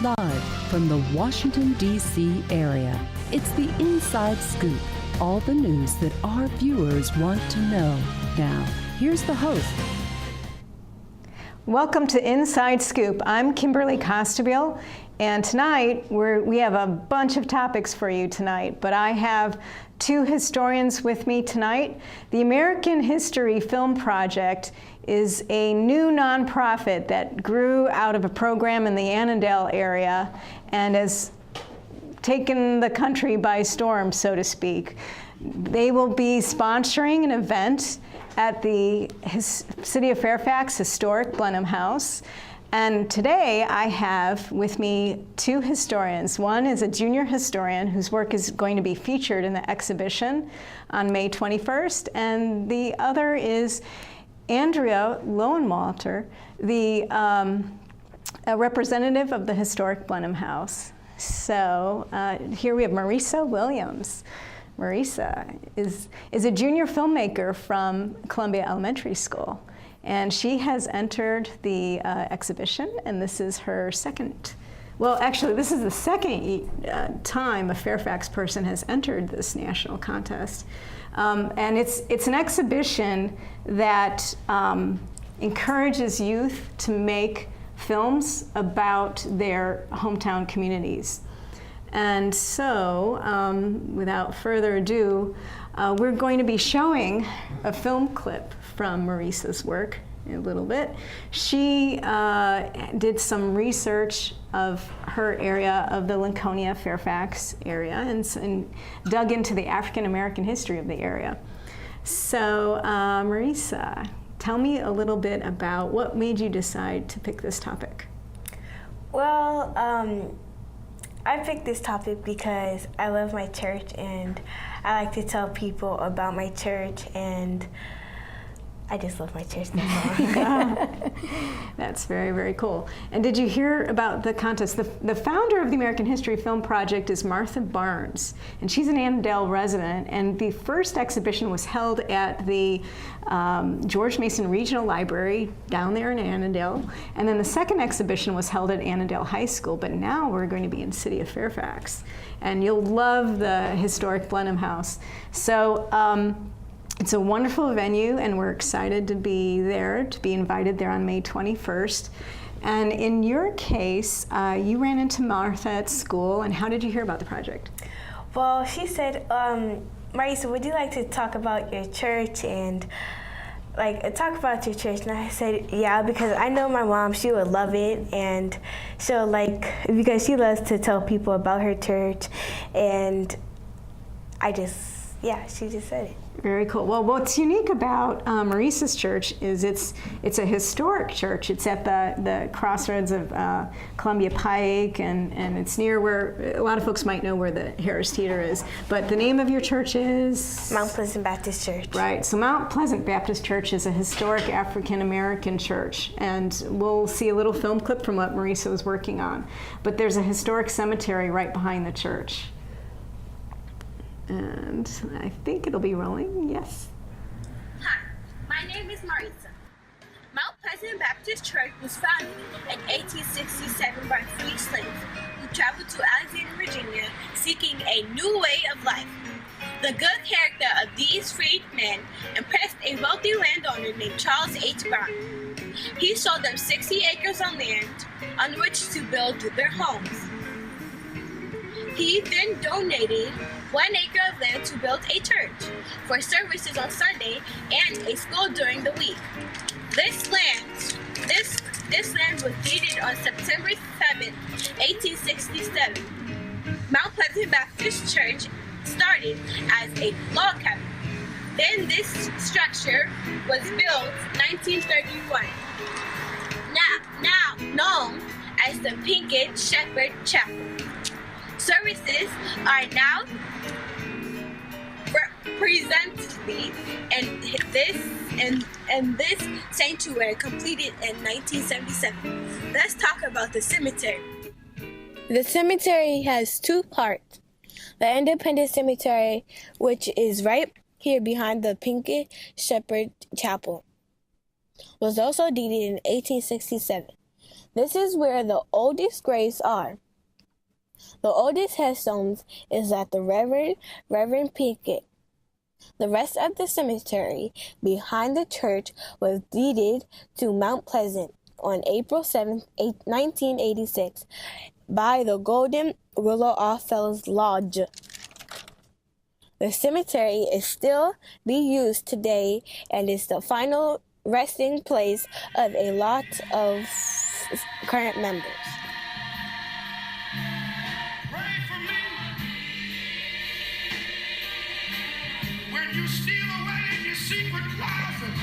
Live from the Washington, D.C. area, it's the Inside Scoop. All the news that our viewers want to know. Now, here's the host. Welcome to Inside Scoop. I'm Kimberly Costabile, and tonight we have a bunch of topics for you tonight, but I have two historians with me tonight. The American History Film Project is a new nonprofit that grew out of a program in the Annandale area and has taken the country by storm, so to speak. They will be sponsoring an event at the City of Fairfax Historic Blenheim House. And today I have with me two historians. One is a junior historian whose work is going to be featured in the exhibition on May 21st. And the other is Andrea Lowenwalter, a representative of the Historic Blenheim House. So here we have Marisa Williams. Marisa is a junior filmmaker from Columbia Elementary School, and she has entered the exhibition, and this is her second, well, actually, this is the second time a Fairfax person has entered this national contest. And it's an exhibition that encourages youth to make films about their hometown communities. And so, without further ado, we're going to be showing a film clip from Marisa's work in a little bit. She did some research of her area, of the Lincolnia, Fairfax area, and dug into the African American history of the area. So, Marisa, tell me a little bit about what made you decide to pick this topic. Well, I picked this topic because I love my church and I like to tell people about my church, and I just love my church. That's very, very cool. And did you hear about the contest? The founder of the American History Film Project is Martha Barnes, and she's an Annandale resident, and the first exhibition was held at the George Mason Regional Library down there in Annandale, and then the second exhibition was held at Annandale High School, but now we're going to be in City of Fairfax, and you'll love the historic Blenheim House. So it's a wonderful venue, and we're excited to be there, to be invited there on May 21st. And in your case, you ran into Martha at school, and how did you hear about the project? Well, she said, Marisa, would you like to talk about your church and talk about your church? And I said, yeah, because I know my mom, she would love it, and she'll because she loves to tell people about her church, and she just said it. Very cool. Well, what's unique about Marisa's church is it's a historic church. It's at the crossroads of Columbia Pike, and it's near where a lot of folks might know where the Harris Theater is. But the name of your church is? Mount Pleasant Baptist Church. Right. So Mount Pleasant Baptist Church is a historic African American church, and we'll see a little film clip from what Marisa was working on. But there's a historic cemetery right behind the church. And I think it'll be rolling, yes. Hi, my name is Marisa. Mount Pleasant Baptist Church was founded in 1867 by free slaves who traveled to Alexandria, Virginia, seeking a new way of life. The good character of these freed men impressed a wealthy landowner named Charles H. Brown. He sold them 60 acres of land on which to build their homes. He then donated 1 acre of land to build a church for services on Sunday and a school during the week. This land was deeded on September 7, 1867. Mount Pleasant Baptist Church started as a log cabin. Then this structure was built 1931. Now known as the Pinkett Shepherd Chapel. Services are now presently in this sanctuary completed in 1977. Let's talk about the cemetery. The cemetery has two parts. The Independence Cemetery, which is right here behind the Pinkett Shepherd Chapel, was also deeded in 1867. This is where the oldest graves are. The oldest headstones is at the Reverend Pickett. The rest of the cemetery behind the church was deeded to Mount Pleasant on April 7, 1986 by the Golden Willow Oddfellows Lodge. The cemetery is still being used today and is the final resting place of a lot of current members. Pray for me when you steal away in your secret closet.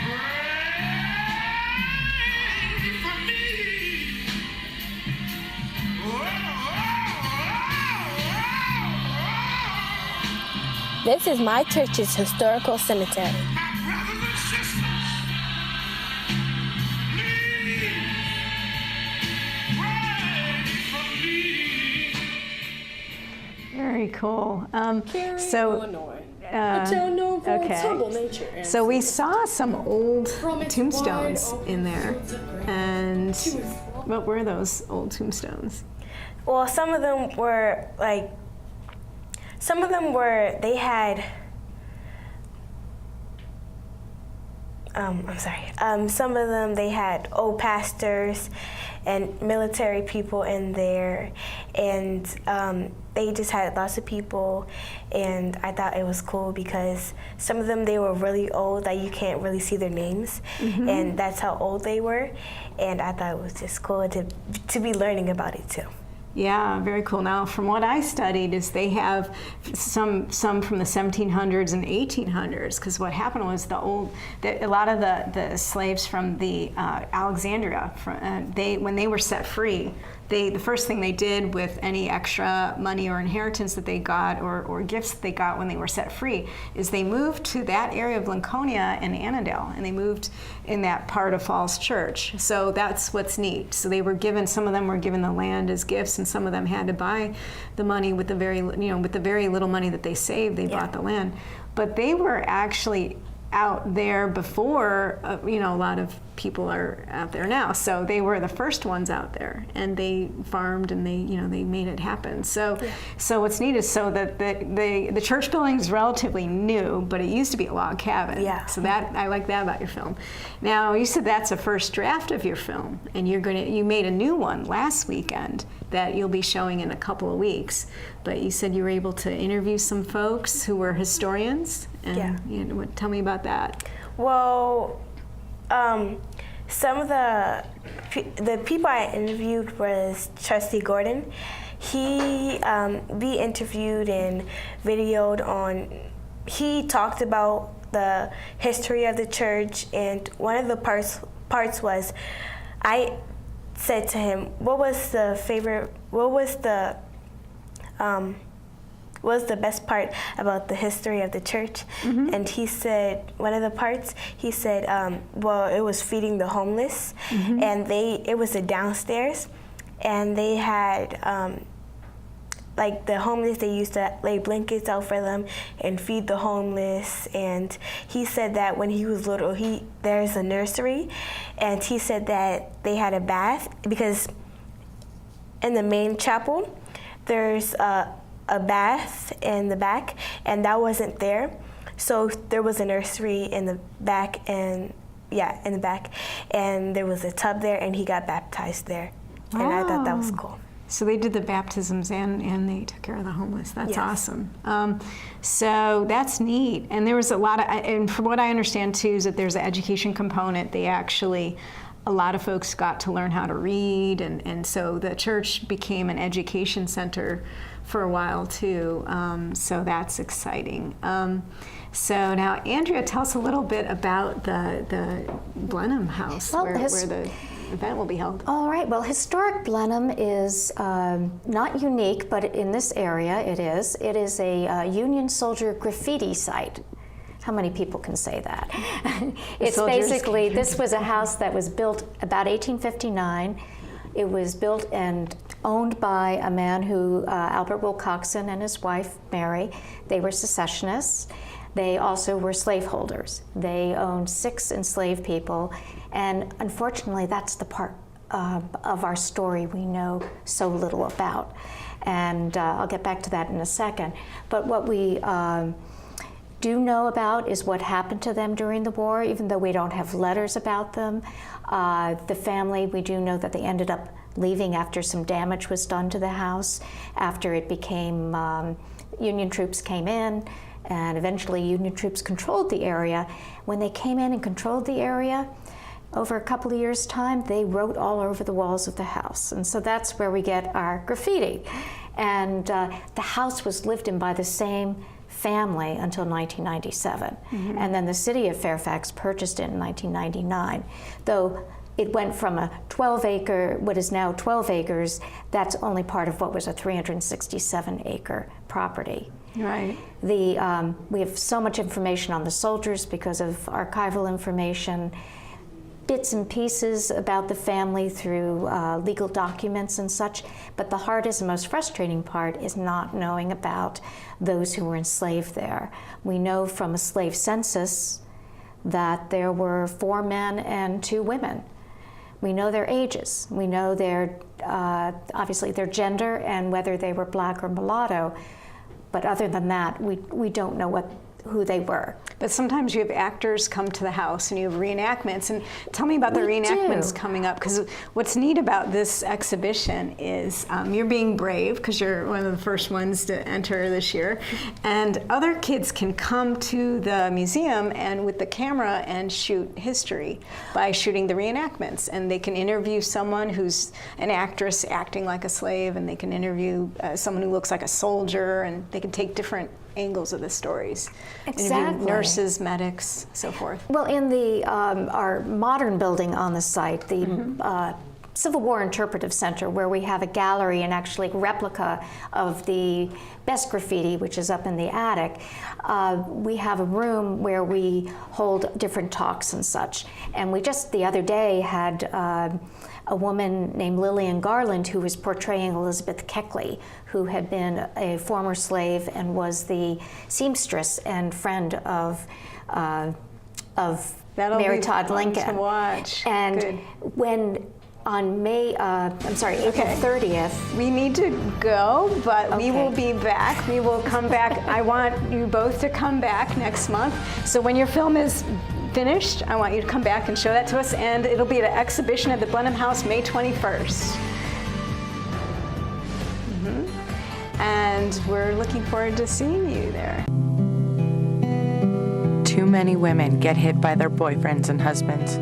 Pray for me. This is my church's historical cemetery. My brothers and sisters, please pray for me. Very cool. Illinois. A town known for its humble nature and So we saw some old From its tombstones wide in there, open fields of grain and to its what were those old tombstones? Well, some of them were they had, some of them they had old pastors and military people in there, and they just had lots of people, and I thought it was cool because some of them, they were really old that you can't really see their names, and that's how old they were, and I thought it was just cool to be learning about it too. Yeah, very cool. Now, from what I studied, is they have some from the 1700s and 1800s. Because what happened was a lot of the slaves from the Alexandria, when they were set free, the first thing they did with any extra money or inheritance that they got or gifts that they got when they were set free is they moved to that area of Lincolnia and Annandale, and they moved in that part of Falls Church. So that's what's neat. So they were given, some of them were given the land as gifts, and some of them had to buy the money with the very little money that they saved. They bought the land, but they were actually out there before a lot of people are out there now. So they were the first ones out there, and they farmed and they made it happen. So what's neat is that the church building is relatively new, but it used to be a log cabin. Yeah. So that, I like that about your film. Now, you said that's a first draft of your film, and you made a new one last weekend that you'll be showing in a couple of weeks. But you said you were able to interview some folks who were historians, and tell me about that. Well, some of the people I interviewed was Trustee Gordon. He we interviewed and videoed on. He talked about the history of the church, and one of the parts was, I said to him, what was the best part about the history of the church? And he said, one of the parts, he said, well, it was feeding the homeless, and it was the downstairs, and they had, like the homeless, they used to lay blankets out for them and feed the homeless. And he said that when he was little, there's a nursery, and he said that they had a bath, because in the main chapel, there's a bath in the back, and that wasn't there. So there was a nursery in the back, and there was a tub there, and he got baptized there. And I thought that was cool. So they did the baptisms and they took care of the homeless. That's awesome. So that's neat. And there was a lot of, and from what I understand too, is that there's an education component. A lot of folks got to learn how to read, and so the church became an education center for a while too. So that's exciting. So now, Andrea, tell us a little bit about the Blenheim House, where the event will be held. All right. Well, historic Blenheim is not unique, but in this area it is. It is a Union soldier graffiti site. How many people can say that? It's basically, this was a house that was built about 1859. It was built and owned by a man who, Albert Wilcoxon and his wife, Mary. They were secessionists. They also were slaveholders. They owned 6 enslaved people, and unfortunately, that's the part of our story we know so little about. And I'll get back to that in a second. But what we do know about is what happened to them during the war, even though we don't have letters about them. The family, we do know that they ended up leaving after some damage was done to the house, after it became, Union troops came in, and eventually Union troops controlled the area. When they came in and controlled the area, over a couple of years' time, they wrote all over the walls of the house. And so that's where we get our graffiti. And the house was lived in by the same family until 1997. Mm-hmm. And then the city of Fairfax purchased it in 1999. Though it went from a 12-acre, what is now 12 acres, that's only part of what was a 367-acre property. Right. We have so much information on the soldiers because of archival information, bits and pieces about the family through legal documents and such, but the hardest and most frustrating part is not knowing about those who were enslaved there. We know from a slave census that there were 4 men and 2 women. We know their ages. We know their, obviously their gender and whether they were black or mulatto, but other than that, we don't know who they were. But sometimes you have actors come to the house and you have reenactments. And tell me about the reenactments coming up, because what's neat about this exhibition is you're being brave, because you're one of the first ones to enter this year, and other kids can come to the museum and with the camera and shoot history by shooting the reenactments. And they can interview someone who's an actress acting like a slave, and they can interview someone who looks like a soldier, and they can take different angles of the stories. Exactly. Nurses, medics, so forth. Well, in the our modern building on the site, the Civil War Interpretive Center, where we have a gallery and actually replica of the best graffiti, which is up in the attic, we have a room where we hold different talks and such. And we just the other day had a woman named Lillian Garland who was portraying Elizabeth Keckley, who had been a former slave and was the seamstress and friend of Mary Todd Lincoln. To watch. And good. When on April 30th. We need to go, but Okay. we will be back. We will come back. I want you both to come back next month. So when your film is finished, I want you to come back and show that to us, and it'll be at an exhibition at the Blenheim House May 21st. And we're looking forward to seeing you there. Too many women get hit by their boyfriends and husbands.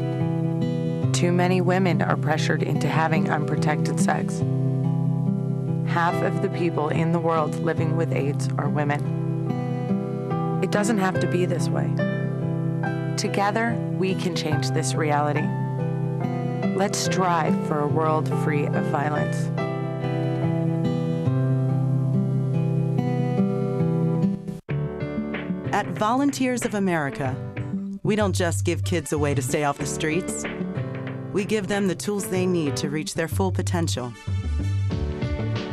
Too many women are pressured into having unprotected sex. Half of the people in the world living with AIDS are women. It doesn't have to be this way. Together, we can change this reality. Let's strive for a world free of violence. At Volunteers of America, we don't just give kids a way to stay off the streets. We give them the tools they need to reach their full potential.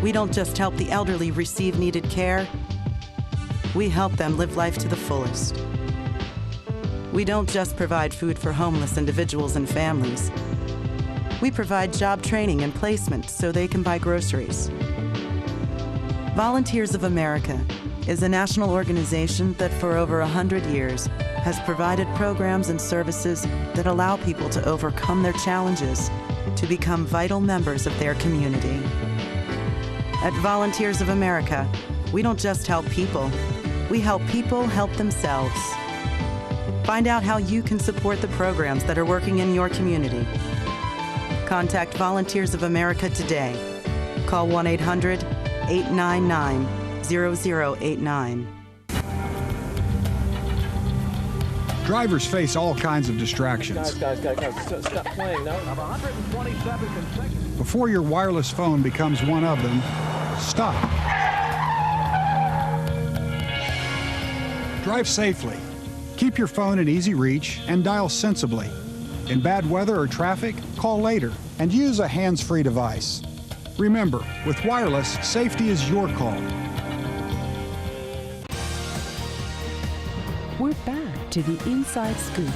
We don't just help the elderly receive needed care. We help them live life to the fullest. We don't just provide food for homeless individuals and families. We provide job training and placement so they can buy groceries. Volunteers of America is a national organization that for over 100 years has provided programs and services that allow people to overcome their challenges to become vital members of their community. At Volunteers of America, we don't just help people, we help people help themselves. Find out how you can support the programs that are working in your community. Contact Volunteers of America today. Call 1-800-899-0089. Drivers face all kinds of distractions. Guys, stop playing. No. Before your wireless phone becomes one of them, stop. Drive safely. Keep your phone in easy reach and dial sensibly. In bad weather or traffic, call later and use a hands-free device. Remember, with wireless, safety is your call. we're back to the Inside Scoop.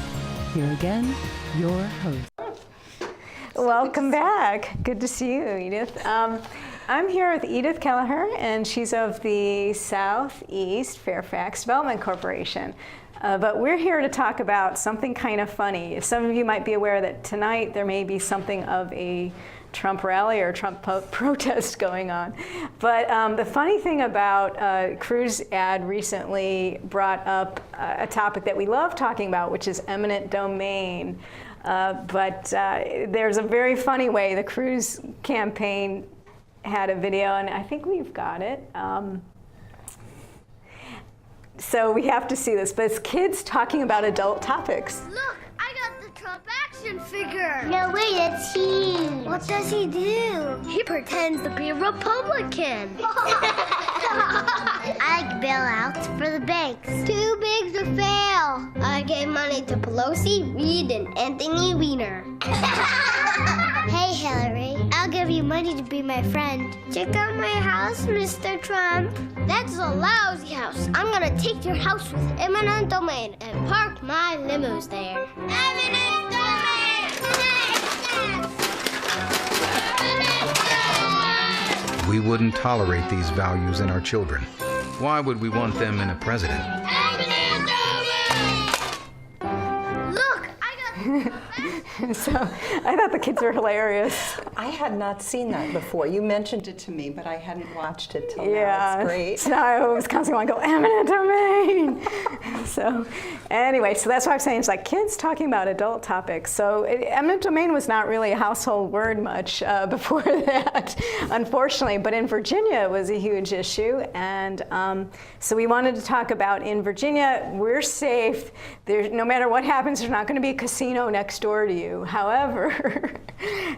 Here again, your host. Welcome back. Good to see you, Edith. I'm here with Edith Kelleher, and she's of the Southeast Fairfax Development Corporation. But we're here to talk about something kind of funny. Some of you might be aware that tonight there may be something of a Trump rally or Trump protest going on. But the funny thing about Cru's ad recently brought up a topic that we love talking about, which is eminent domain. But there's a very funny way the Cruz campaign had a video, and I think we've got it. So we have to see this, but it's kids talking about adult topics. Look, I got the Trump action figure. No, wait, it's he. What does he do? He pretends to be a Republican. I like bailouts for the banks. Too big to fail. I gave money to Pelosi, Reid, and Anthony Weiner. Hey, Hillary, I'll give you money to be my friend. Check out my house, Mr. Trump. That's a lousy house. I'm gonna take your house with eminent domain and park my limos there. Eminent domain! We wouldn't tolerate these values in our children. Why would we want them in a president? Eminent domain! Look, I got So I thought the kids were hilarious. I had not seen that before. You mentioned it to me, but I hadn't watched it till yeah, now. It's great. So I was constantly want to go, eminent domain. So anyway, so that's why I'm saying it's like kids talking about adult topics. So eminent domain was not really a household word much before that, unfortunately. But in Virginia, it was a huge issue. And so we wanted to talk about in Virginia, we're safe. No matter what happens, there's not going to be a casino next door to you. However,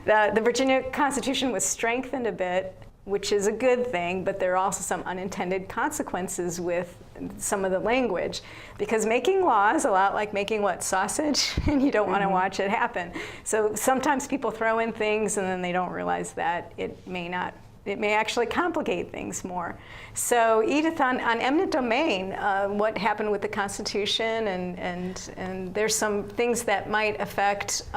the Virginia Constitution was strengthened a bit, which is a good thing, but there are also some unintended consequences with some of the language. Because making law is a lot like making sausage, and you don't want to watch it happen. So sometimes people throw in things and then they don't realize that it may actually complicate things more. So Edith, on eminent domain, what happened with the Constitution, and there's some things that might affect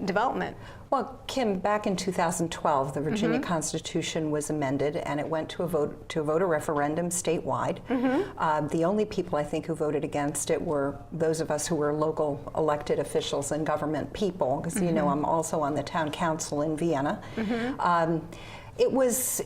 development. Well, Kim, back in 2012, the Virginia Constitution was amended, and it went to a voter referendum statewide. The only people, I think, who voted against it were those of us who were local elected officials and government people, because you know I'm also on the town council in Vienna. It was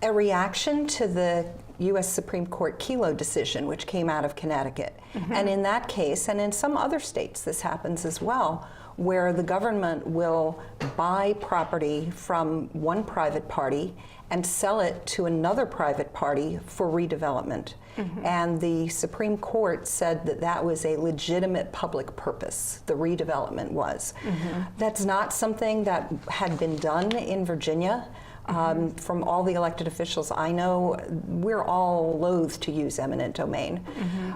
a reaction to the U.S. Supreme Court Kelo decision, which came out of Connecticut. And in that case, and in some other states, this happens as well, where the government will buy property from one private party and sell it to another private party for redevelopment. And the Supreme Court said that that was a legitimate public purpose, the redevelopment was. That's not something that had been done in Virginia. From all the elected officials I know, we're all loath to use eminent domain.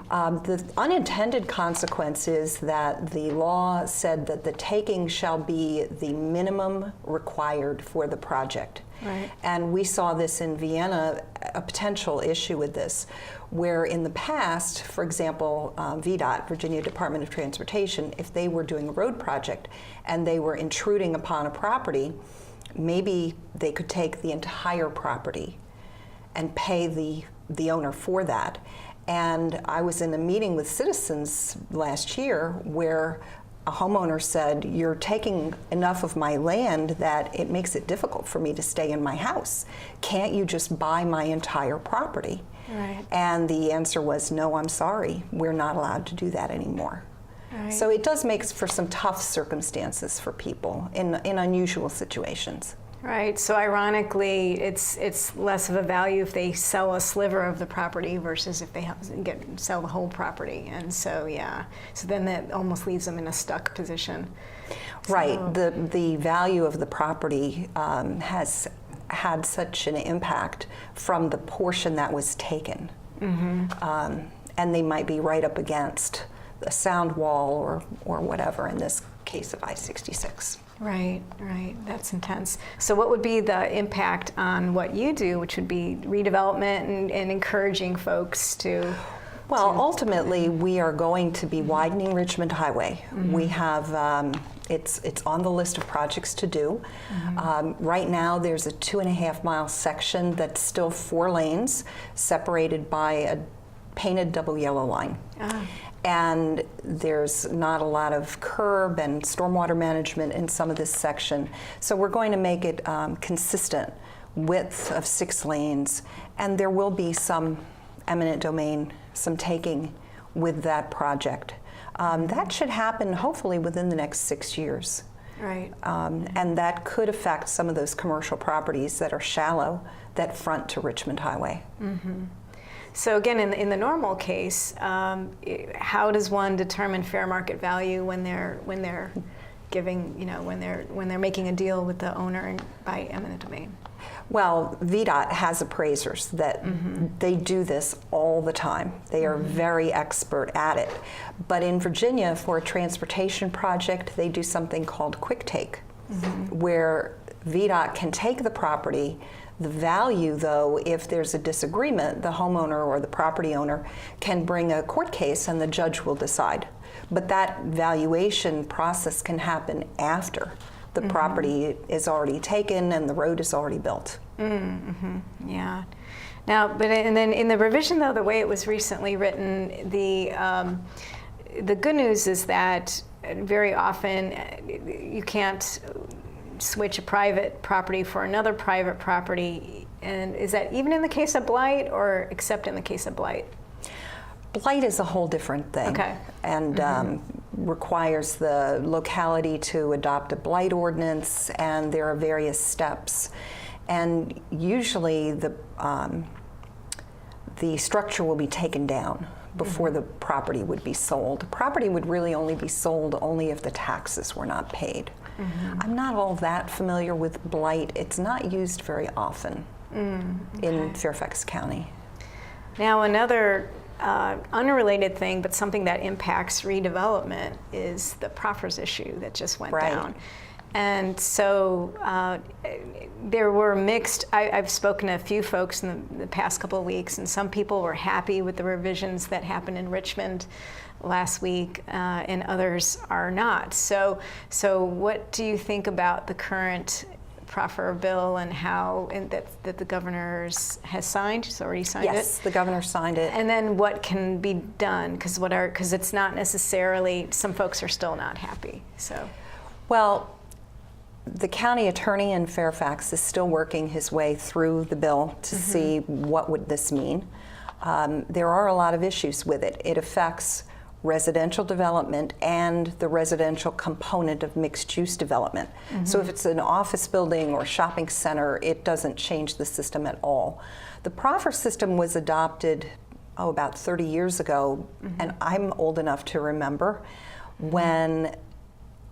The unintended consequence is that the law said that the taking shall be the minimum required for the project. And we saw this in Vienna, a potential issue with this, where in the past, for example, VDOT, Virginia Department of Transportation, if they were doing a road project and they were intruding upon a property, maybe they could take the entire property and pay the owner for that. And I was in a meeting with citizens last year where a homeowner said, you're taking enough of my land that it makes it difficult for me to stay in my house. Can't you just buy my entire property? And the answer was, no, I'm sorry, we're not allowed to do that anymore. So it does make for some tough circumstances for people in unusual situations. So ironically, it's less of a value if they sell a sliver of the property versus if they sell the whole property. And so, so then that almost leaves them in a stuck position. The value of the property has had such an impact from the portion that was taken. And they might be right up against a sound wall or whatever, in this case of I-66. Right. That's intense. So what would be the impact on what you do, which would be redevelopment and encouraging folks to? Well, ultimately, we are going to be widening Richmond Highway. We have, it's on the list of projects to do. Right now, there's a 2.5-mile section that's still 4 lanes, separated by a painted double yellow line. And there's not a lot of curb and stormwater management in some of this section. So we're going to make it consistent width of 6 lanes, and there will be some eminent domain, some taking with that project. That should happen hopefully within the next 6 years. Right. And that could affect some of those commercial properties that are shallow that front to Richmond Highway. So again, in the normal case, how does one determine fair market value when they're giving, when they're making a deal with the owner by eminent domain? Well, VDOT has appraisers that they do this all the time. They are very expert at it. But in Virginia, for a transportation project, they do something called quick take, where VDOT can take the property. The value, though, if there's a disagreement, the homeowner or the property owner can bring a court case and the judge will decide. But that valuation process can happen after the property is already taken and the road is already built. Yeah. Now, and then in the revision, though, the way it was recently written, the good news is that very often you can't switch a private property for another private property. And is that even in the case of blight, or except in the case of blight? Blight is a whole different thing, and requires the locality to adopt a blight ordinance, and there are various steps. And usually the structure will be taken down before the property would be sold. The property would really only be sold only if the taxes were not paid. I'm not all that familiar with blight. It's not used very often in Fairfax County. Now, another unrelated thing, but something that impacts redevelopment, is the proffers issue that just went down. And so there were mixed, I've spoken to a few folks in the past couple of weeks, and some people were happy with the revisions that happened in Richmond last week, and others are not. So what do you think about the current proffer bill and how that the governor has signed? He's already signed it? Yes, the governor signed it. And then what can be done? Because it's not necessarily, some folks are still not happy. So, well, the county attorney in Fairfax is still working his way through the bill to see what would this mean. There are a lot of issues with it. It affects residential development and the residential component of mixed-use development. So if it's an office building or shopping center, it doesn't change the system at all. The proffer system was adopted, about 30 years ago, and I'm old enough to remember when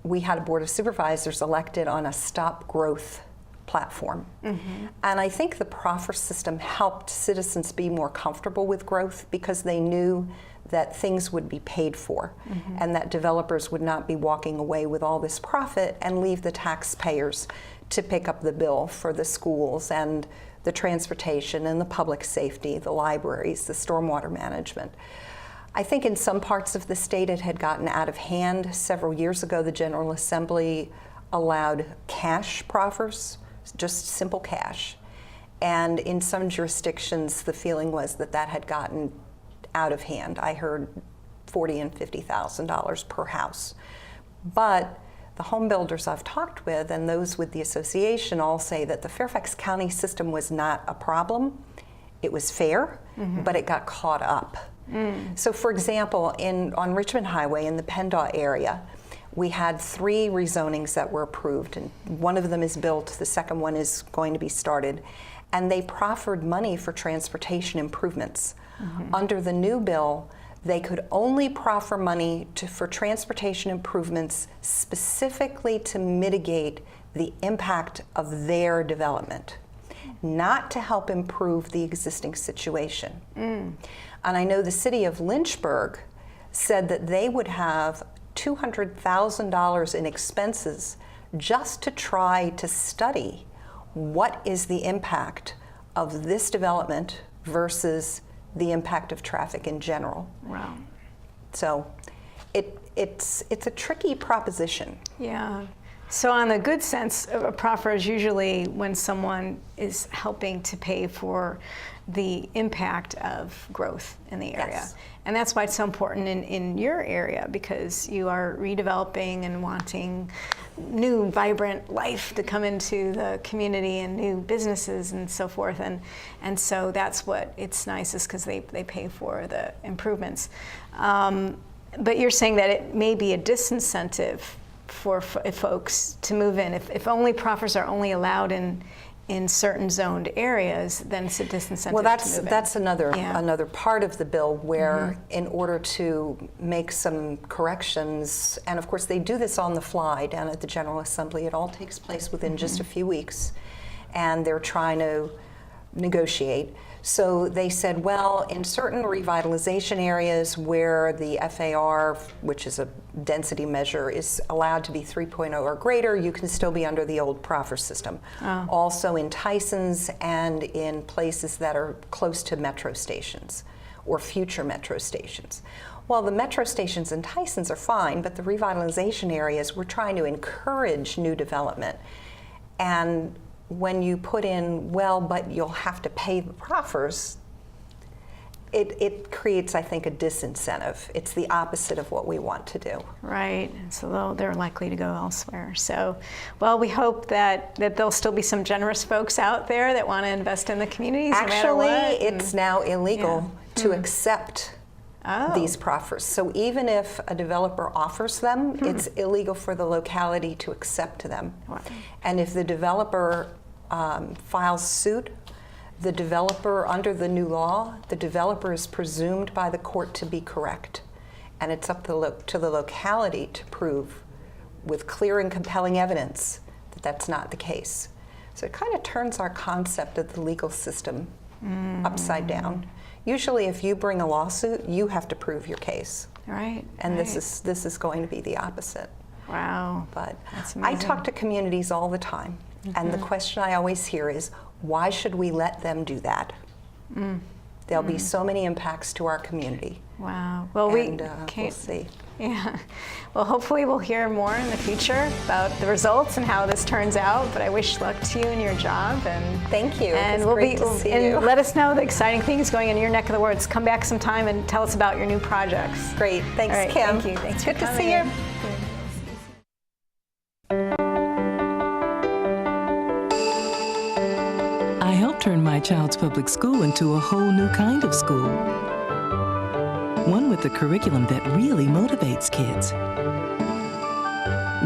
we had a board of supervisors elected on a stop growth platform. And I think the proffer system helped citizens be more comfortable with growth because they knew that things would be paid for and that developers would not be walking away with all this profit and leave the taxpayers to pick up the bill for the schools and the transportation and the public safety, the libraries, the stormwater management. I think in some parts of the state it had gotten out of hand. Several years ago, the General Assembly allowed cash proffers, just simple cash. And in some jurisdictions, the feeling was that that had gotten out of hand. I heard $40,000 and $50,000 per house. But the home builders I've talked with and those with the association all say that the Fairfax County system was not a problem. It was fair, but it got caught up. So for example, on Richmond Highway in the PennDOT area, we had 3 rezonings that were approved, and one of them is built, the second one is going to be started, and they proffered money for transportation improvements. Under the new bill, they could only proffer money for transportation improvements specifically to mitigate the impact of their development, not to help improve the existing situation. And I know the city of Lynchburg said that they would have $200,000 in expenses just to try to study what is the impact of this development versus the impact of traffic in general. Wow. So it's a tricky proposition. Yeah. So on the good sense, a proffer is usually when someone is helping to pay for the impact of growth in the area. Yes. And that's why it's so important in your area, because you are redeveloping and wanting new, vibrant life to come into the community and new businesses and so forth. And so that's what it's nice, is because they pay for the improvements. But you're saying that it may be a disincentive for folks to move in. If only proffers are only allowed in certain zoned areas, then it's a disincentive well, to move in. that's another part of the bill where in order to make some corrections, and of course they do this on the fly down at the General Assembly, it all takes place within just a few weeks, and they're trying to negotiate. So they said, well, in certain revitalization areas where the FAR, which is a density measure, is allowed to be 3.0 or greater, you can still be under the old proffer system. Oh. Also in Tysons and in places that are close to metro stations or future metro stations. Well, the metro stations in Tysons are fine, but the revitalization areas, we're trying to encourage new development. And when you put in, well, but you'll have to pay the proffers, it creates, I think, a disincentive. It's the opposite of what we want to do. Right, so they're likely to go elsewhere. So, well, we hope that there'll still be some generous folks out there that want to invest in the communities. Actually, no matter what. It's now illegal to accept these proffers. So even if a developer offers them, it's illegal for the locality to accept them. Wow. And if the developer files suit, the developer, under the new law, the developer is presumed by the court to be correct. And it's up to the locality to prove with clear and compelling evidence that that's not the case. So it kind of turns our concept of the legal system upside down. Usually if you bring a lawsuit, you have to prove your case. Right. And this is going to be the opposite. Wow. But that's I amazing. talk to communities all the time. And the question I always hear is, why should we let them do that? There'll be so many impacts to our community. Wow. Well, we'll see. Yeah. Well, hopefully we'll hear more in the future about the results and how this turns out. But I wish luck to you in your job. And thank you. And it's great to see you. Let us know the exciting things going in your neck of the woods. Come back sometime and tell us about your new projects. Great. Thanks, right, Kim. Thank you. Thanks Good for to see you. I helped turn my child's public school into a whole new kind of school. One with a curriculum that really motivates kids.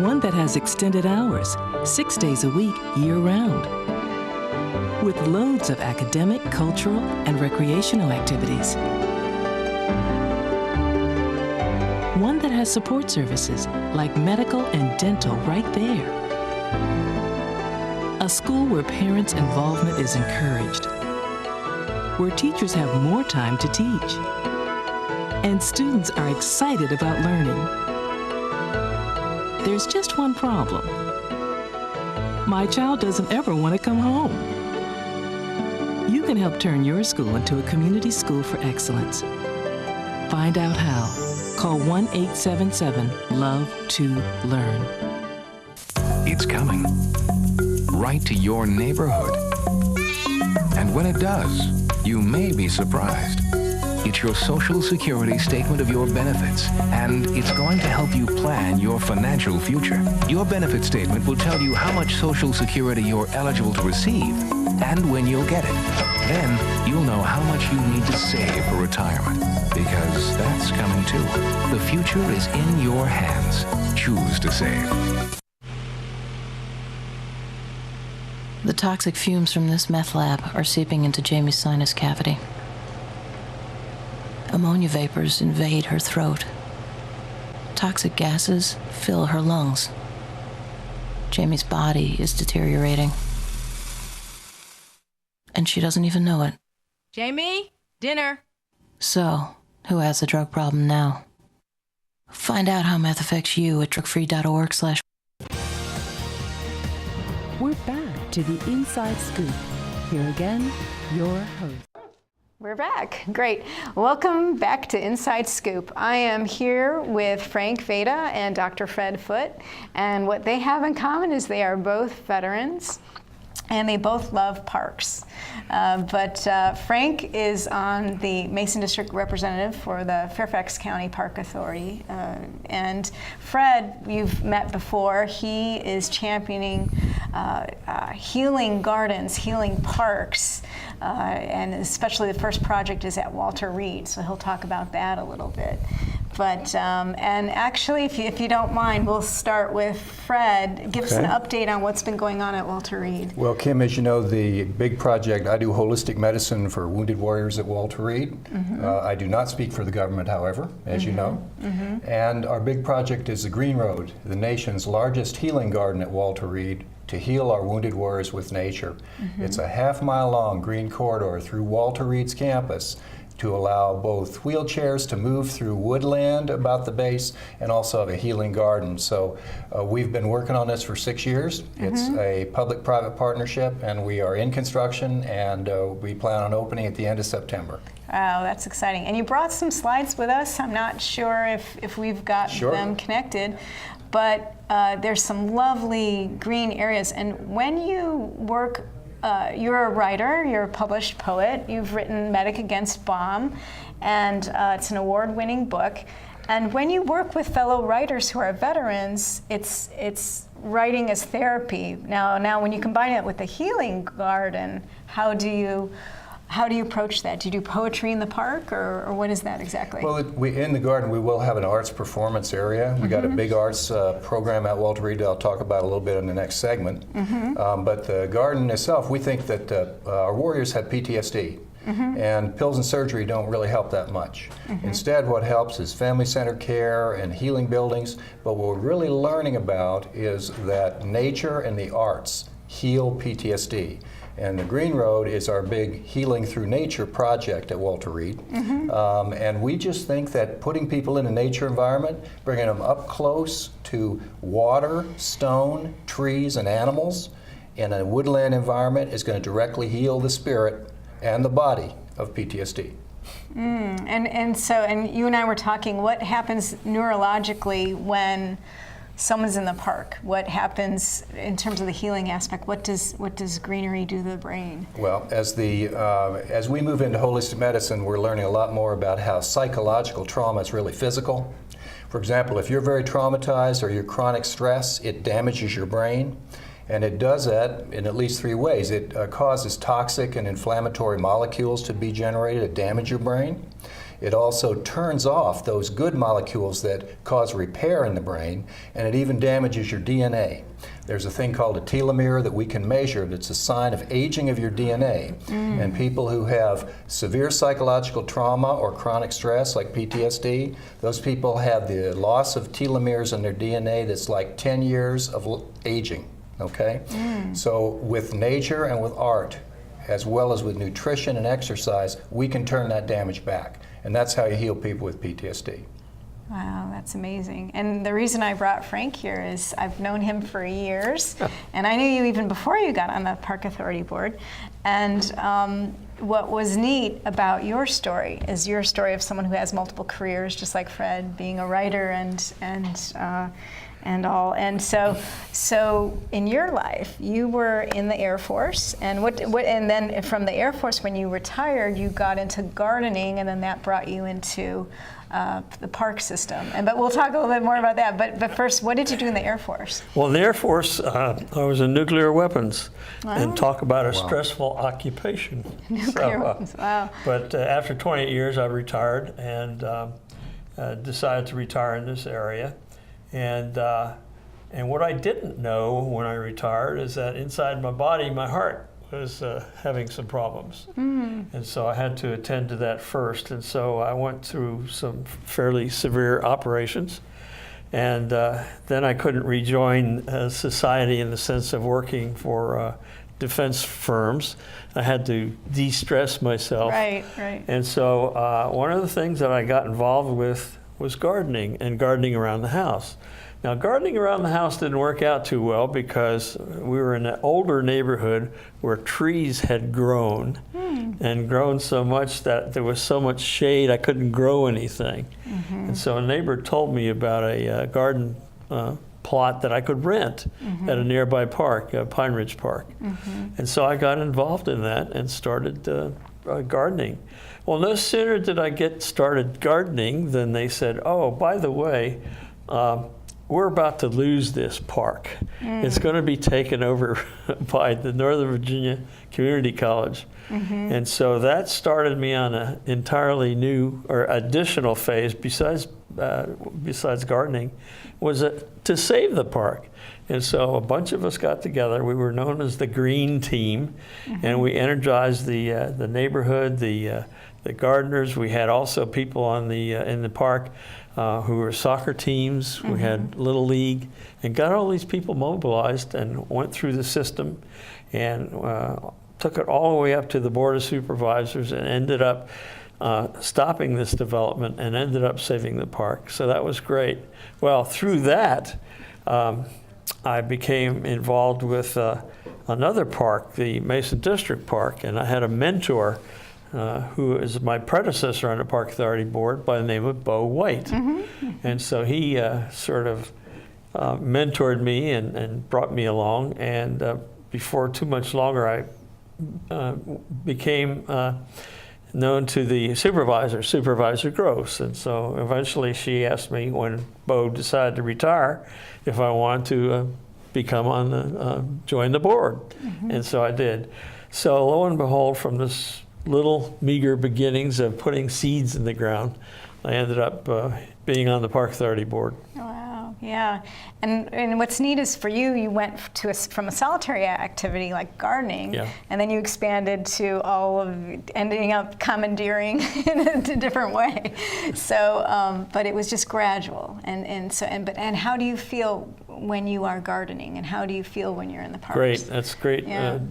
One that has extended hours, 6 days a week, year-round. With loads of academic, cultural, and recreational activities. One that has support services like medical and dental right there. A school where parents' involvement is encouraged, where teachers have more time to teach, and students are excited about learning. There's just one problem. My child doesn't ever want to come home. You can help turn your school into a community school for excellence. Find out how. Call 1-877-LOVE-TO-LEARN. It's coming. Right to your neighborhood. And when it does, you may be surprised. It's your Social Security statement of your benefits, and it's going to help you plan your financial future. Your benefit statement will tell you how much Social Security you're eligible to receive and when you'll get it. Then you'll know how much you need to save for retirement, because that's coming too. The future is in your hands. Choose to save. The toxic fumes from this meth lab are seeping into Jamie's sinus cavity. Ammonia vapors invade her throat. Toxic gases fill her lungs. Jamie's body is deteriorating. And she doesn't even know it. Jamie, dinner. So, who has the drug problem now? Find out how meth affects you at drugfree.org/. We're back to the Inside Scoop. Here again, your host. We're back. Great. Welcome back to Inside Scoop. I am here with Frank Veda and Dr. Fred Foote, and what they have in common is they are both veterans, and they both love parks. But Frank is on the Mason District representative for the Fairfax County Park Authority. And Fred, you've met before. He is championing healing gardens, healing parks, and especially the first project is at Walter Reed, so he'll talk about that a little bit. But, and actually, if you don't mind, we'll start with Fred. Give us an update on what's been going on at Walter Reed. Well, Kim, as you know, the big project, I do holistic medicine for wounded warriors at Walter Reed. Mm-hmm. I do not speak for the government, however, as you know. Mm-hmm. And our big project is the Green Road, the nation's largest healing garden at Walter Reed, to heal our wounded warriors with nature. Mm-hmm. It's a half-mile-long green corridor through Walter Reed's campus to allow both wheelchairs to move through woodland about the base and also have a healing garden. So we've been working on this for 6 years. Mm-hmm. It's a public-private partnership, and we are in construction, and we plan on opening at the end of September. Wow, that's exciting. And you brought some slides with us. I'm not sure if we've got them connected, but there's some lovely green areas. And when you work, you're a writer, you're a published poet, you've written Medic Against Bomb, and it's an award-winning book. And when you work with fellow writers who are veterans, it's writing as therapy. Now when you combine it with the healing garden, how do you approach that? Do you do poetry in the park, or what is that exactly? Well, in the garden, we will have an arts performance area. We got a big arts program at Walter Reed that I'll talk about a little bit in the next segment. But the garden itself, we think that our warriors have PTSD. And pills and surgery don't really help that much. Instead, what helps is family-centered care and healing buildings. But what we're really learning about is that nature and the arts heal PTSD. And the Green Road is our big Healing Through Nature project at Walter Reed. And we just think that putting people in a nature environment, bringing them up close to water, stone, trees, and animals in a woodland environment is going to directly heal the spirit and the body of PTSD. And you and I were talking, what happens neurologically when someone's in the park? What happens in terms of the healing aspect? What does greenery do to the brain? Well, as we move into holistic medicine, we're learning a lot more about how psychological trauma is really physical. For example, if you're very traumatized or you're chronic stress, it damages your brain. And it does that in at least 3 ways. It causes toxic and inflammatory molecules to be generated that damage your brain. It also turns off those good molecules that cause repair in the brain, and it even damages your DNA. There's a thing called a telomere that we can measure that's a sign of aging of your DNA. And people who have severe psychological trauma or chronic stress like PTSD, those people have the loss of telomeres in their DNA that's like 10 years of aging. Okay? So with nature and with art, as well as with nutrition and exercise, we can turn that damage back. And that's how you heal people with PTSD. Wow, that's amazing. And the reason I brought Frank here is I've known him for years, and I knew you even before you got on the Park Authority Board. And what was neat about your story is your story of someone who has multiple careers, just like Fred, being a writer and all. And so in your life, you were in the Air Force, and and then from the Air Force, when you retired, you got into gardening, and then that brought you into the park system. But we'll talk a little bit more about that. But first, what did you do in the Air Force? Well, in the Air Force, I was in nuclear weapons, and talk about a stressful occupation. Nuclear weapons, wow. But after 28 years, I retired and decided to retire in this area. And what I didn't know when I retired is that inside my body, my heart was having some problems. And so I had to attend to that first. And so I went through some fairly severe operations. And then I couldn't rejoin society in the sense of working for defense firms. I had to de-stress myself. Right. And so one of the things that I got involved with was gardening, and gardening around the house. Now, gardening around the house didn't work out too well because we were in an older neighborhood where trees had grown and grown so much that there was so much shade I couldn't grow anything. And so a neighbor told me about a garden plot that I could rent at a nearby park, Pine Ridge Park. And so I got involved in that and started gardening. Well, no sooner did I get started gardening than they said, oh, by the way, we're about to lose this park. It's going to be taken over by the Northern Virginia Community College. And so that started me on an entirely new or additional phase besides gardening, was to save the park. And so a bunch of us got together. We were known as the Green Team, and we energized the neighborhood, the gardeners. We had also people on in the park who were soccer teams. We had Little League, and got all these people mobilized and went through the system and took it all the way up to the Board of Supervisors and ended up stopping this development and ended up saving the park. So that was great. Well, through that, I became involved with another park, the Mason District Park, and I had a mentor who is my predecessor on the Park Authority Board by the name of Bo White. And so he sort of mentored me and brought me along, and before too much longer I became known to the supervisor, Supervisor Gross. And so eventually she asked me, when Bo decided to retire, if I wanted to join the board. And so I did. So lo and behold, from this little meager beginnings of putting seeds in the ground, I ended up being on the Park Authority Board. Wow, yeah. And what's neat is for you, you went from a solitary activity like gardening, and then you expanded to all of ending up commandeering in a different way. So, but it was just gradual. And how do you feel when you are gardening, and how do you feel when you're in the parks? Great, that's great.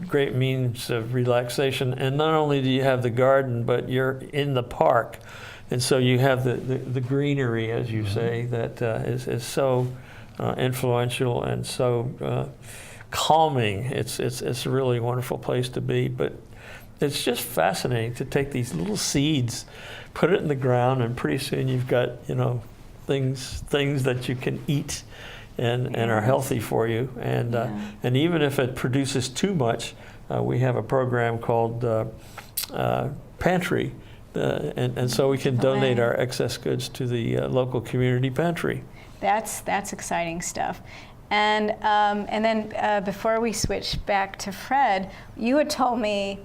Great means of relaxation. And not only do you have the garden, but you're in the park. And so you have the greenery, as you say, that is so influential and so calming. It's a really wonderful place to be. But it's just fascinating to take these little seeds, put it in the ground, and pretty soon you've got things that you can eat and are healthy for you. And even if it produces too much, we have a program called Pantry. And so we can donate our excess goods to the local community pantry. That's exciting stuff. And then before we switch back to Fred, you had told me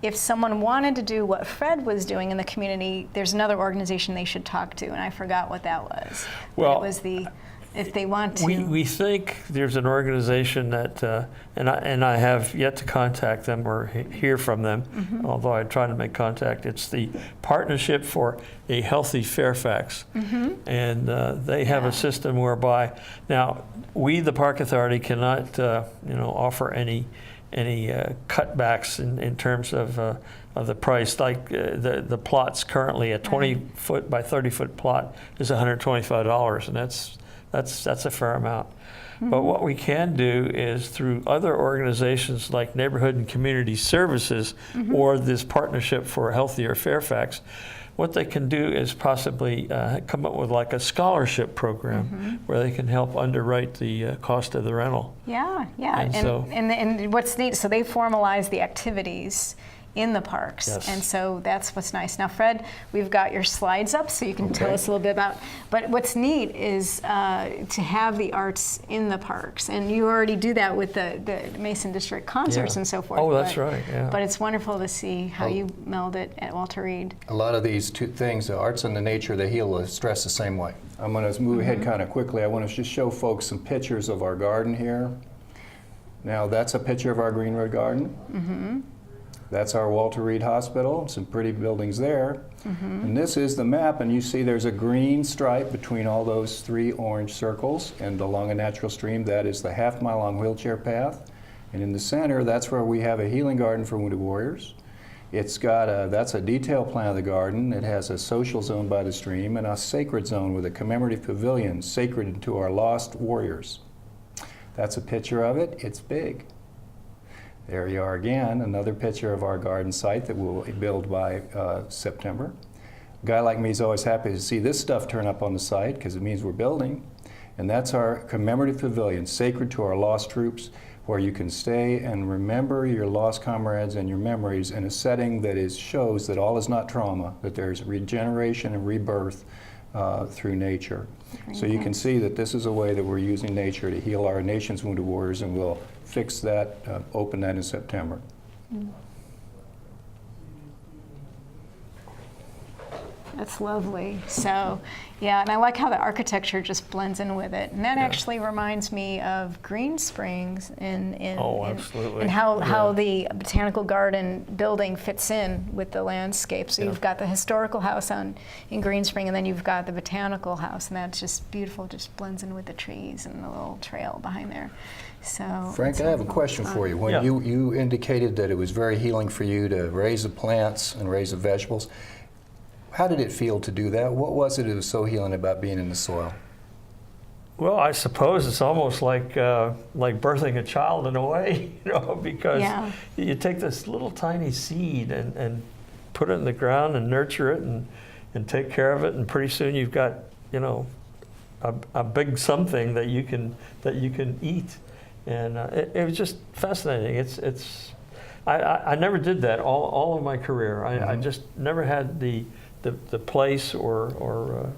if someone wanted to do what Fred was doing in the community, there's another organization they should talk to, and I forgot what that was. Well, it was if they want to. We think there's an organization that, and I have yet to contact them or hear from them, although I try to make contact. It's the Partnership for a Healthy Fairfax, and they have a system whereby, now we, the Park Authority, cannot offer any cutbacks in terms of the price. Like the plots currently, a 20-foot by 30-foot plot is $125, and that's a fair amount. But what we can do is through other organizations like Neighborhood and Community Services or this Partnership for a Healthier Fairfax, what they can do is possibly come up with like a scholarship program where they can help underwrite the cost of the rental. Yeah. And what's neat, so they formalize the activities in the parks. And so that's what's nice. Now, Fred, we've got your slides up so you can tell us a little bit about, but what's neat is to have the arts in the parks. And you already do that with the Mason District concerts and so forth. Oh, that's right, But it's wonderful to see how you meld it at Walter Reed. A lot of these two things, the arts and the nature, they heal the stress the same way. I'm going to move ahead kind of quickly. I want to just show folks some pictures of our garden here. Now, that's a picture of our Greenwood Garden. That's our Walter Reed Hospital, some pretty buildings there. And this is the map, and you see there's a green stripe between all those three orange circles, and along a natural stream, that is the half-mile-long wheelchair path. And in the center, that's where we have a healing garden for wounded warriors. It's got that's a detailed plan of the garden. It has a social zone by the stream and a sacred zone with a commemorative pavilion sacred to our lost warriors. That's a picture of it. It's big. There you are again, another picture of our garden site that we'll build by September. A guy like me is always happy to see this stuff turn up on the site because it means we're building. And that's our commemorative pavilion, sacred to our lost troops, where you can stay and remember your lost comrades and your memories in a setting that shows that all is not trauma, that there's regeneration and rebirth through nature. So you can see that this is a way that we're using nature to heal our nation's wounded warriors, and we'll fix that, open that in September. That's lovely. So, yeah, and I like how the architecture just blends in with it. And that actually reminds me of Green Springs absolutely. And how the Botanical Garden building fits in with the landscape. So you've got the historical house in Green Spring, and then you've got the Botanical House, and that's just beautiful, just blends in with the trees and the little trail behind there. So Frank, I have a question for you. When you indicated that it was very healing for you to raise the plants and raise the vegetables, how did it feel to do that? What was it that was so healing about being in the soil? Well, I suppose it's almost like birthing a child in a way, because you take this little tiny seed and put it in the ground and nurture it and take care of it, and pretty soon you've got a big something that you can eat, and it was just fascinating. I never did that all of my career. I just never had the place or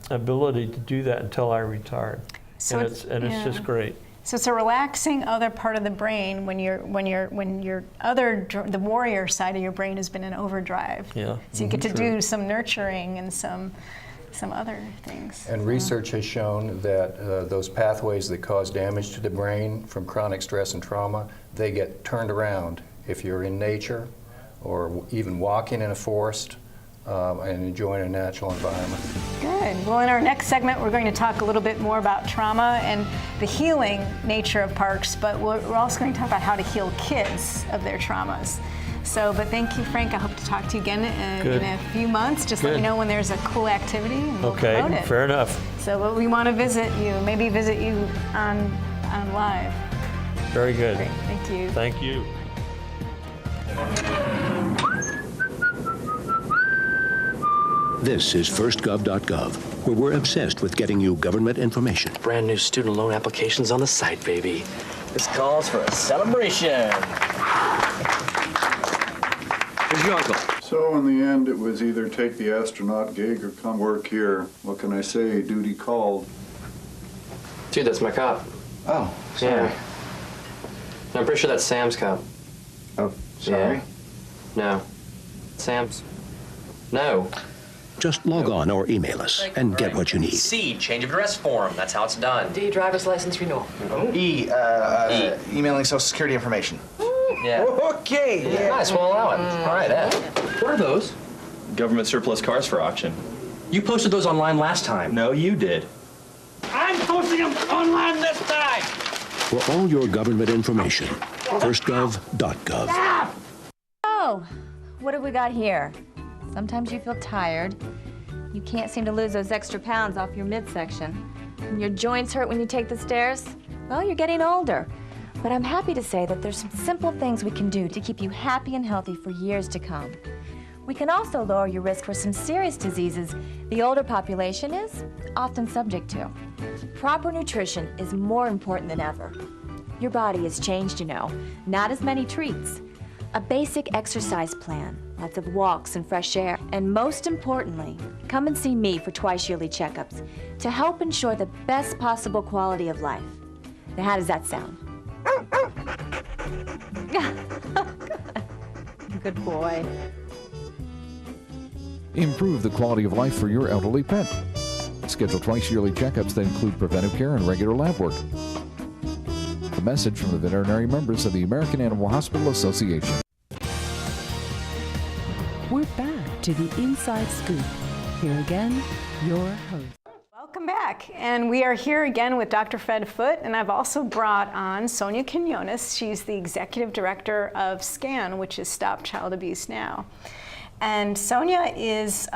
ability to do that until I retired. So it's just great. So it's a relaxing other part of the brain when the warrior side of your brain has been in overdrive. Yeah. So you get to do some nurturing and some other things. And research has shown that those pathways that cause damage to the brain from chronic stress and trauma, they get turned around if you're in nature or even walking in a forest and enjoying a natural environment. Good. Well, in our next segment, we're going to talk a little bit more about trauma and the healing nature of parks, but we're also going to talk about how to heal kids of their traumas. So, but thank you, Frank. I hope to talk to you again in a few months. Just let me know when there's a cool activity and we'll promote it. Fair enough. So we want to maybe visit you on live. Very good. Great. Thank you. Thank you. This is firstgov.gov, where we're obsessed with getting you government information. Brand new student loan applications on the site, baby. This calls for a celebration. Here's your uncle. So in the end, it was either take the astronaut gig or come work here. What can I say? Duty called. Dude, that's my cop. Oh, sorry. Yeah. No, I'm pretty sure that's Sam's cop. Oh, sorry? Yeah. No. Sam's. No. Just log on or email us and get what you need. C, change of address form. That's how it's done. D, driver's license renewal. E, emailing Social Security information. Yeah. Okay. Yeah. Nice, we'll allow it. All right, Ed. What are those? Government surplus cars for auction. You posted those online last time. No, you did. I'm posting them online this time. For all your government information, firstgov.gov. Oh, what have we got here? Sometimes you feel tired. You can't seem to lose those extra pounds off your midsection. And your joints hurt when you take the stairs. Well, you're getting older. But I'm happy to say that there's some simple things we can do to keep you happy and healthy for years to come. We can also lower your risk for some serious diseases the older population is often subject to. Proper nutrition is more important than ever. Your body has changed, not as many treats. A basic exercise plan, lots of walks and fresh air, and most importantly, come and see me for twice-yearly checkups to help ensure the best possible quality of life. Now, how does that sound? Good boy. Improve the quality of life for your elderly pet. Schedule twice-yearly checkups that include preventive care and regular lab work. A message from the veterinary members of the American Animal Hospital Association. We're back to the Inside Scoop. Here again, your host. Welcome back. back, and we are here again with Dr. Fred Foote, and I've also brought on Sonia Quinones. She's the Executive Director of SCAN, which is Stop Child Abuse Now. And Sonia is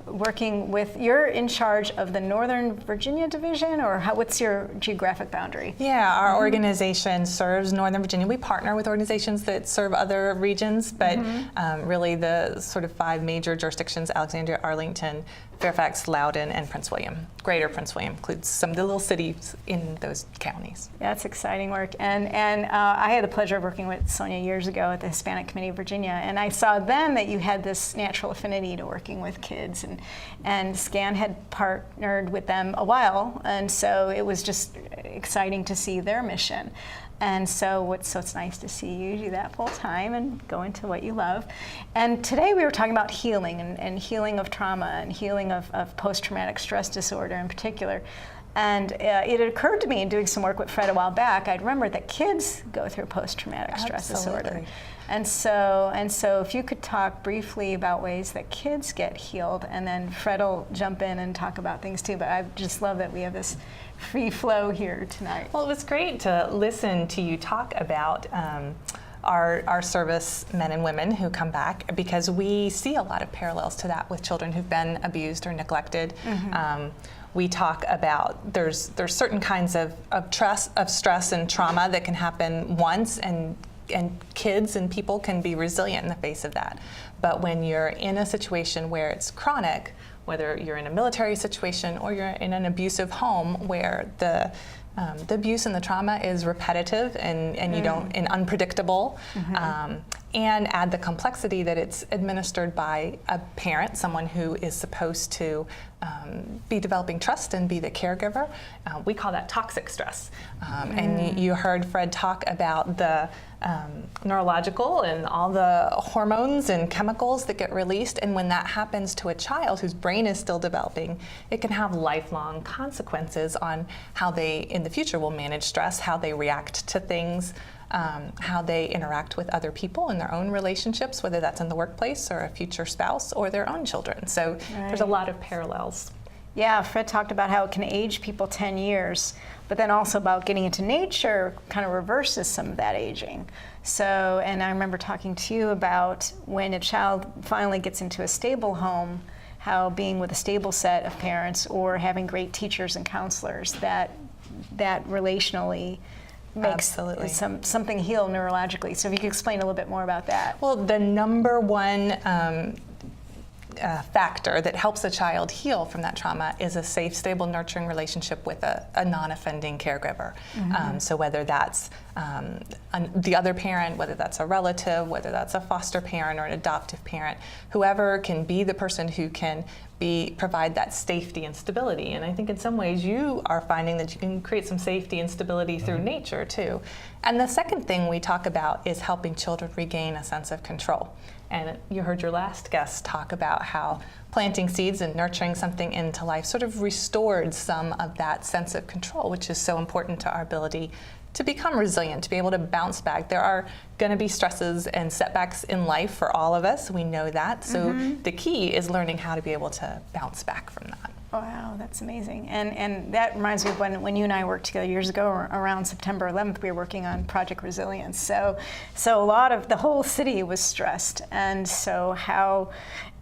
working with, you're in charge of the Northern Virginia Division, or what's your geographic boundary? Yeah, our organization serves Northern Virginia. We partner with organizations that serve other regions, but really the sort of 5 major jurisdictions: Alexandria, Arlington, Fairfax, Loudoun, and Prince William. Greater Prince William includes some of the little cities in those counties. That's exciting work. And I had the pleasure of working with Sonia years ago at the Hispanic Committee of Virginia, and I saw then that you had this natural affinity to working with kids, and SCAN had partnered with them a while, and so it was just exciting to see their mission. And so it's nice to see you do that full time and go into what you love. And today we were talking about healing and healing of trauma and healing of post-traumatic stress disorder in particular. And it occurred to me in doing some work with Fred a while back, I'd remembered that kids go through post-traumatic stress disorder. And so if you could talk briefly about ways that kids get healed, and then Fred will jump in and talk about things too, but I just love that we have this free flow here tonight. Well, it was great to listen to you talk about our service men and women who come back, because we see a lot of parallels to that with children who've been abused or neglected. We talk about there's certain kinds of stress and trauma that can happen once, and kids and people can be resilient in the face of that. But when you're in a situation where it's chronic, whether you're in a military situation or you're in an abusive home where the abuse and the trauma is repetitive and you don't and unpredictable, and add the complexity that it's administered by a parent, someone who is supposed to be developing trust and be the caregiver. We call that toxic stress. And you heard Fred talk about the neurological and all the hormones and chemicals that get released, and when that happens to a child whose brain is still developing, it can have lifelong consequences on how they in the future will manage stress, how they react to things, how they interact with other people in their own relationships, whether that's in the workplace or a future spouse or their own children. So there's a lot of parallels. Yeah, Fred talked about how it can age people 10 years, but then also about getting into nature kind of reverses some of that aging. So, and I remember talking to you about when a child finally gets into a stable home, how being with a stable set of parents or having great teachers and counselors, that relationally makes something heal neurologically. So if you could explain a little bit more about that. Well, the number one factor that helps a child heal from that trauma is a safe, stable, nurturing relationship with a non-offending caregiver. So whether that's the other parent, whether that's a relative, whether that's a foster parent or an adoptive parent, whoever can be the person who can provide that safety and stability. And I think in some ways you are finding that you can create some safety and stability through nature too. And the second thing we talk about is helping children regain a sense of control. And you heard your last guest talk about how planting seeds and nurturing something into life sort of restored some of that sense of control, which is so important to our ability to become resilient, to be able to bounce back. There are going to be stresses and setbacks in life for all of us. We know that. So the key is learning how to be able to bounce back from that. Wow, that's amazing. And that reminds me of when you and I worked together years ago, around September 11th, we were working on Project Resilience. So a lot of the whole city was stressed. And so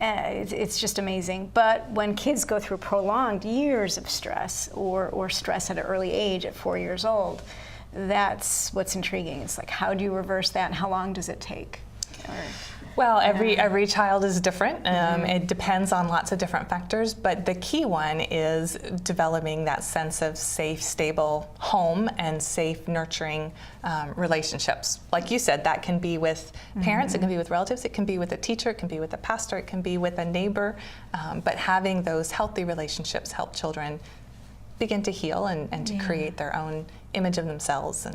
it's just amazing. But when kids go through prolonged years of stress or stress at an early age at 4 years old, that's what's intriguing. It's like, how do you reverse that and how long does it take? Well, every child is different. It depends on lots of different factors, but the key one is developing that sense of safe, stable home and safe, nurturing relationships. Like you said, that can be with parents, it can be with relatives, it can be with a teacher, it can be with a pastor, it can be with a neighbor, but having those healthy relationships help children begin to heal and to create their own image of themselves.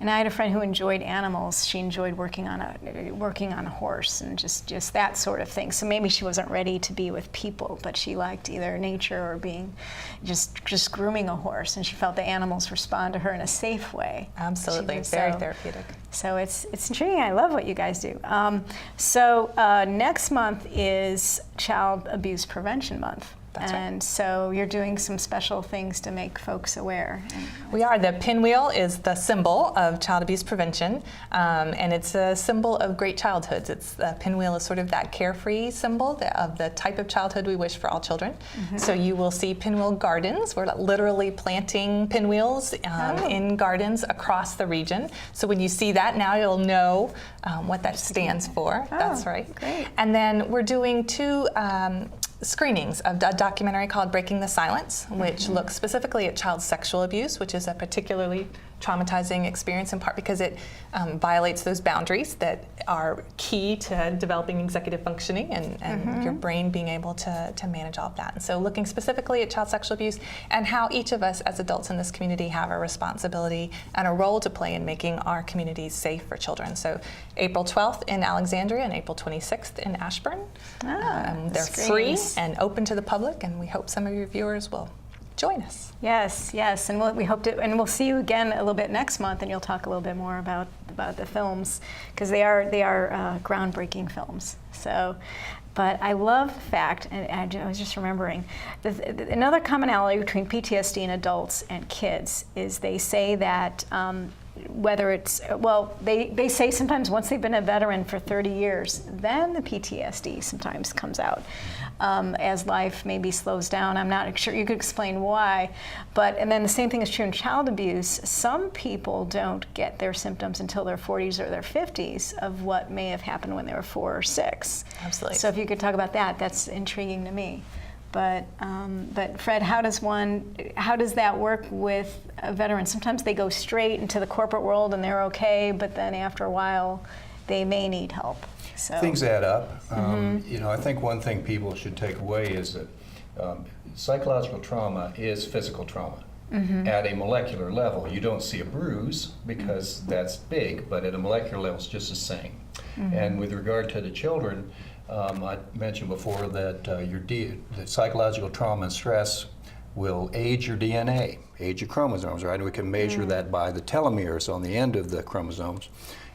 And I had a friend who enjoyed animals. She enjoyed working on a horse and just that sort of thing. So maybe she wasn't ready to be with people, but she liked either nature or being just grooming a horse. And she felt the animals respond to her in a safe way. Absolutely, very therapeutic. So it's intriguing. I love what you guys do. So next month is Child Abuse Prevention Month. That's right. And so you're doing some special things to make folks aware. We are. The pinwheel is the symbol of child abuse prevention, and it's a symbol of great childhoods. The pinwheel is sort of that carefree symbol of the type of childhood we wish for all children. So you will see pinwheel gardens. We're literally planting pinwheels in gardens across the region. So when you see that, now you'll know what that stands for. That's right. Great. And then we're doing 2 screenings of a documentary called Breaking the Silence, which looks specifically at child sexual abuse, which is a particularly traumatizing experience, in part because it violates those boundaries that are key to developing executive functioning and your brain being able to manage all of that. And so looking specifically at child sexual abuse and how each of us as adults in this community have a responsibility and a role to play in making our communities safe for children. So April 12th in Alexandria and April 26th in Ashburn. They're free and open to the public, and we hope some of your viewers will join us. Yes, and we hope to, and we'll see you again a little bit next month, and you'll talk a little bit more about the films, because they are groundbreaking films. So, but I love the fact, and I was just remembering, another commonality between PTSD in adults and kids is they say that whether it's, they say sometimes once they've been a veteran for 30 years, then the PTSD sometimes comes out as life maybe slows down. I'm not sure, you could explain why, and then the same thing is true in child abuse. Some people don't get their symptoms until their 40s or their 50s of what may have happened when they were 4 or 6. Absolutely. So if you could talk about that, that's intriguing to me. But Fred, how does that work with a veteran? Sometimes they go straight into the corporate world and they're okay, but then after a while, they may need help. So things add up. I think one thing people should take away is that psychological trauma is physical trauma. At a molecular level, you don't see a bruise because that's big, but at a molecular level, it's just the same. And with regard to the children, I mentioned before that that psychological trauma and stress will age your DNA, age your chromosomes, right? And we can measure that by the telomeres on the end of the chromosomes.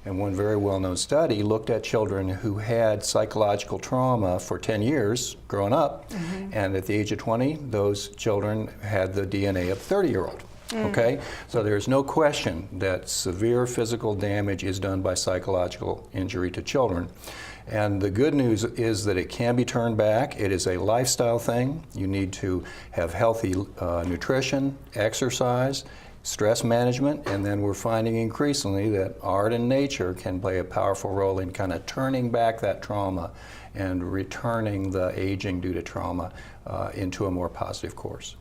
And one very well-known study looked at children who had psychological trauma for 10 years growing up, and at the age of 20, those children had the DNA of a 30-year-old. Okay, so there's no question that severe physical damage is done by psychological injury to children. And the good news is that it can be turned back. It is a lifestyle thing. You need to have healthy nutrition, exercise, stress management, and then we're finding increasingly that art and nature can play a powerful role in kind of turning back that trauma and returning the aging due to trauma into a more positive course.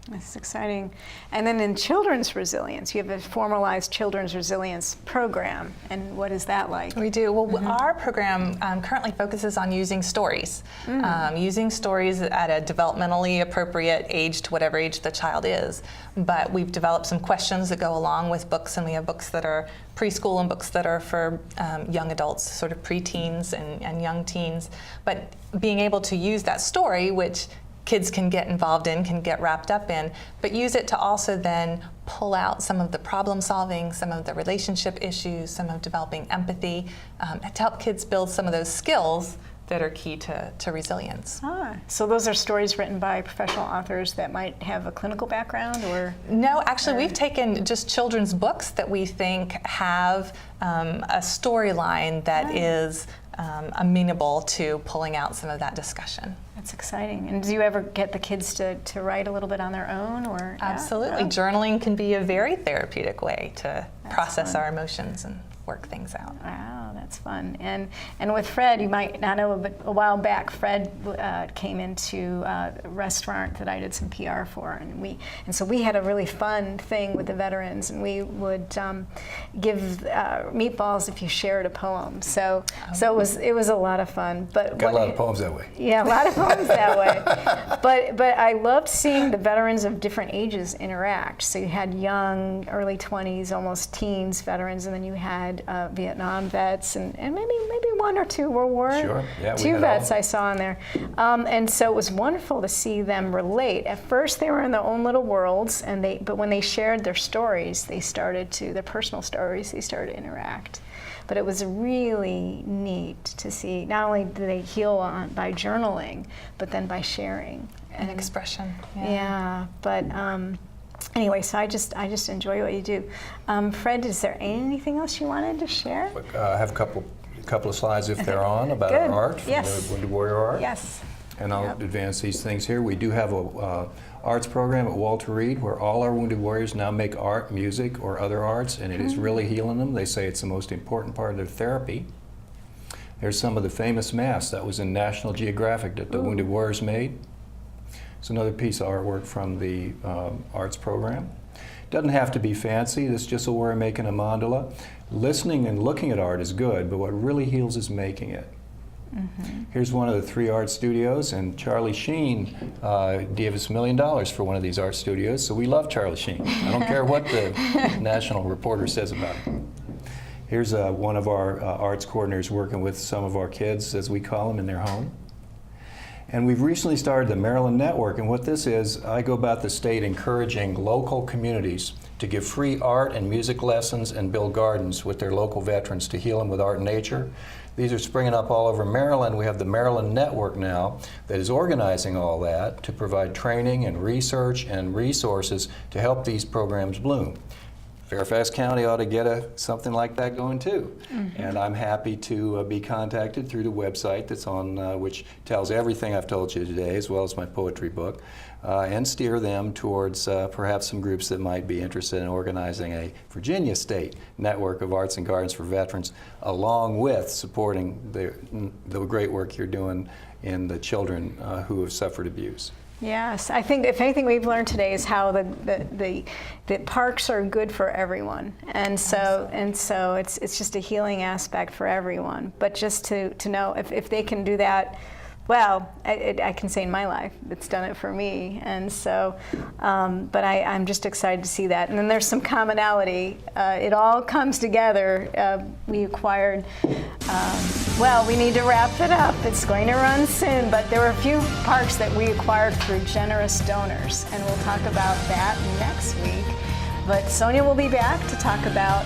That's exciting. And then in children's resilience, you have a formalized children's resilience program. And what is that like? We do. Well, our program currently focuses on using stories. Using stories at a developmentally appropriate age to whatever age the child is. But we've developed some questions that go along with books, and we have books that are preschool and books that are for young adults, sort of preteens and young teens. But being able to use that story, which kids can get involved in, can get wrapped up in, but use it to also then pull out some of the problem solving, some of the relationship issues, some of developing empathy, to help kids build some of those skills that are key to resilience. So those are stories written by professional authors that might have a clinical background, or? No, actually we've taken just children's books that we think have a storyline that is amenable to pulling out some of that discussion. That's exciting. And do you ever get the kids to write a little bit on their own, or? Absolutely. Journaling can be a very therapeutic way to process our emotions and work things out. Wow, that's fun. And with Fred, you might not know, but a while back, Fred came into a restaurant that I did some PR for, and so we had a really fun thing with the veterans, and we would give meatballs if you shared a poem. So it was a lot of fun. But got a lot of poems that way. Yeah, a lot of poems that way. But I loved seeing the veterans of different ages interact. So you had young, early 20s, almost teens veterans, and then you had had Vietnam vets and maybe one or two World War Sure. Yeah, II vets I saw in there. And so it was wonderful to see them relate. At first they were in their own little worlds, but when they shared their stories, their personal stories, they started to interact. But it was really neat to see, not only do they heal by journaling, but then by sharing. And expression. Yeah, but anyway, so I just enjoy what you do. Fred, is there anything else you wanted to share? I have a couple of slides if they're on about Good. our art from Yes. the Wounded Warrior Art. Yes. And I'll advance these things here. We do have a arts program at Walter Reed where all our Wounded Warriors now make art, music, or other arts, and it is really healing them. They say it's the most important part of their therapy. There's some of the famous masks that was in National Geographic that the Wounded Warriors made. It's another piece of artwork from the arts program. Doesn't have to be fancy. This is just a warrior making a mandala. Listening and looking at art is good, but what really heals is making it. Here's one of the 3 art studios, and Charlie Sheen gave us $1 million for one of these art studios, so we love Charlie Sheen. I don't care what the National Reporter says about it. Here's one of our arts coordinators working with some of our kids, as we call them, in their home. And we've recently started the Maryland Network, and what this is, I go about the state encouraging local communities to give free art and music lessons and build gardens with their local veterans to heal them with art and nature. These are springing up all over Maryland. We have the Maryland Network now that is organizing all that to provide training and research and resources to help these programs bloom. Fairfax County ought to get something like that going too. And I'm happy to be contacted through the website that's on, which tells everything I've told you today, as well as my poetry book, and steer them towards perhaps some groups that might be interested in organizing a Virginia State network of arts and gardens for veterans, along with supporting the great work you're doing in the children who have suffered abuse. Yes, I think if anything we've learned today is how the parks are good for everyone, and so it's just a healing aspect for everyone. But just to know if they can do that, well, I can say in my life it's done it for me, and so but I'm just excited to see that. And then there's some commonality. It all comes together. We acquired. Well, we need to wrap it up. It's going to run soon, but there were a few parks that we acquired through generous donors, and we'll talk about that next week. But Sonia will be back to talk about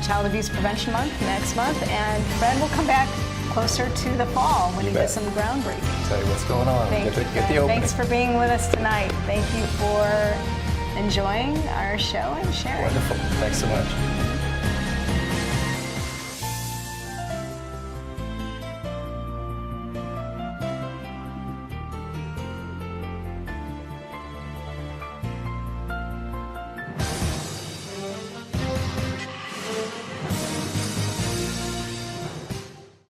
Child Abuse Prevention Month next month, and Fred will come back closer to the fall when he does some groundbreaking. Tell you what's going on. Thank you, Get the opening. Thanks for being with us tonight. Thank you for enjoying our show and sharing. Wonderful. Thanks so much.